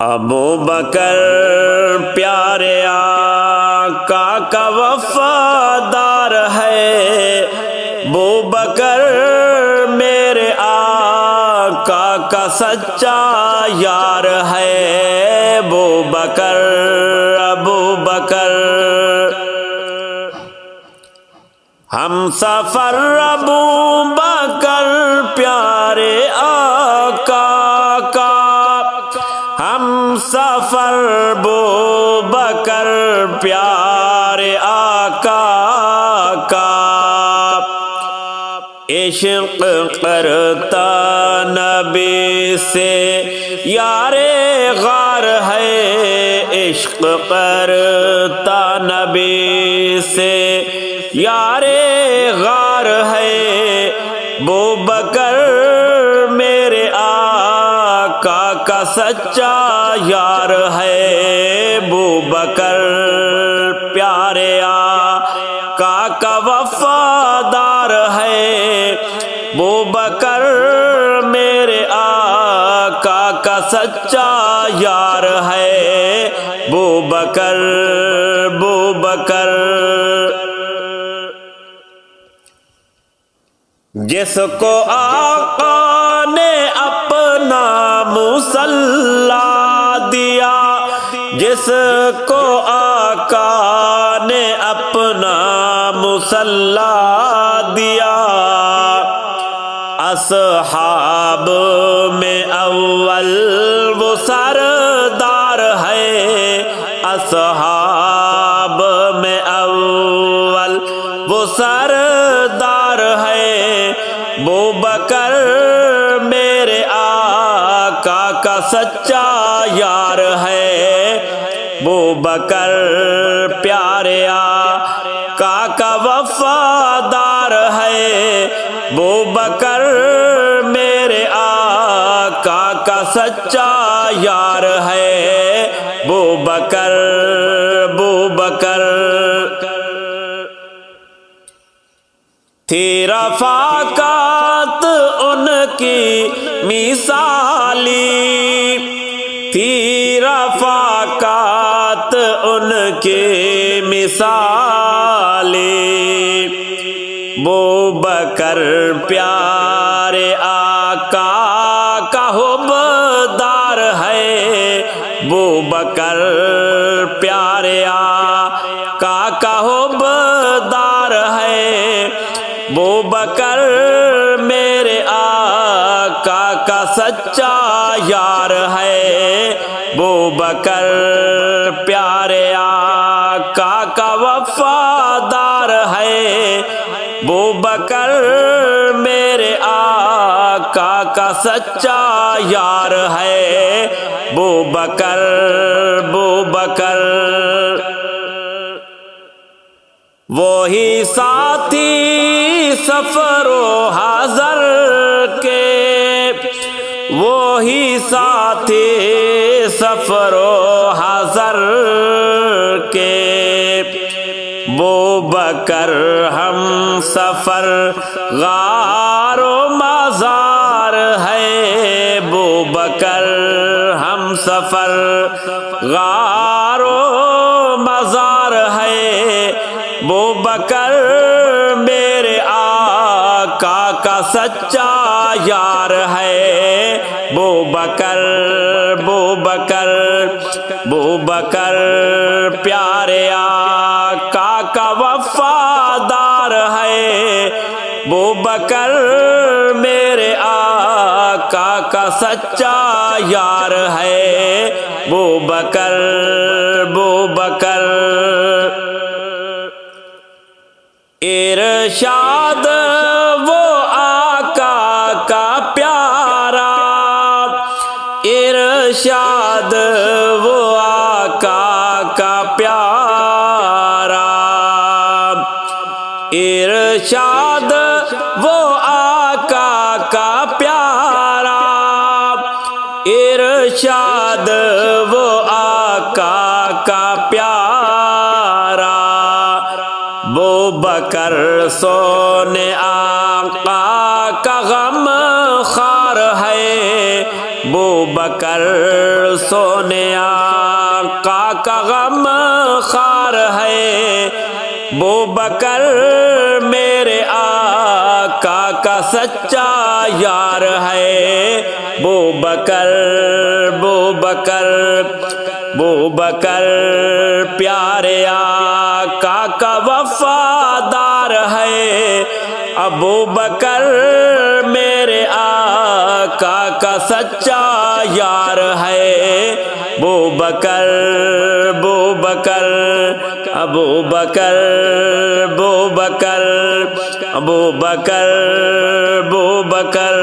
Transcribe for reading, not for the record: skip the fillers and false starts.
ابو بکر پیارے آقا کا وفادار ہے، ابو بکر میرے آقا کا سچا یار ہے، ابو بکر ہم سفر ابو بکر پیارے آقا کا، ہم سفر ابو بکر پیارے آقا کا، عشق کرتا نبی سے یار غار ہے، عشق کرتا نبی سے یار غار ہے، ابو بکر میرے آقا کا سچا یار ہے، ابو بکر پیارے آقا کا وفادار ہے، ابو بکر میرے آقا کا سچا یار ہے، ابو بکر جس کو آقا نے اپنا مصلی دیا، جس کو آقا نے اپنا مصلی دیا، اصحاب میں اول وہ سردار ہے، اصحاب میں اول وہ سردار ہے، ابو بکر میرے آقا کا سچا یار ہے، ابو بکر پیارے آقا کا وفادار ہے، ابو بکر میرے آقا کا سچا یار ہے، ابو بکر تھی رفاقت ان کی مثالی، تھی رفاقت ان کی مثالی، ابو بکر پیارے آقا کا حبدار ہے، ابو بکر پیارے آقا کا حبدار ہے، ابو بکر میرے آقا کا سچا یار ہے، ابو بکر پیارے آقا کا وفادار ہے، ابو بکر میرے آقا کا سچا یار ہے، ابو بکر وہی ساتھی سفر و حضر کے، وہی ساتھی سفر و حضر کے، ابو بکر ہم سفر غار و مزار ہے، ابو بکر ہم سفر غار و مزار ہے، ابو بکر میرے آقا کا سچا یار ہے، ابو بکر پیارے آقا کا وفادار ہے، ابو بکر میرے آقا کا سچا یار ہے، ابو بکر ارشاد وہ آقا کا پیارا، ارشاد وہ آقا کا پیارا، ارشاد وہ آقا کا پیارا، ارشاد وہ آقا کا پیارا، ابو بکر سونے آقا کا غم خار ہے، ابو بکر بکر سونے آقا کا غم خار ہے، ابو بکر میرے آقا کا سچا یار ہے، ابو بکر ابو بکر ابو بکر پیارے آقا کا وفادار ہے، ابو بکر میرے آقا کا سچا یار ہے، ابو بکر ابو بکر ابو بکر ابو بکر ابو بکر ابو بکر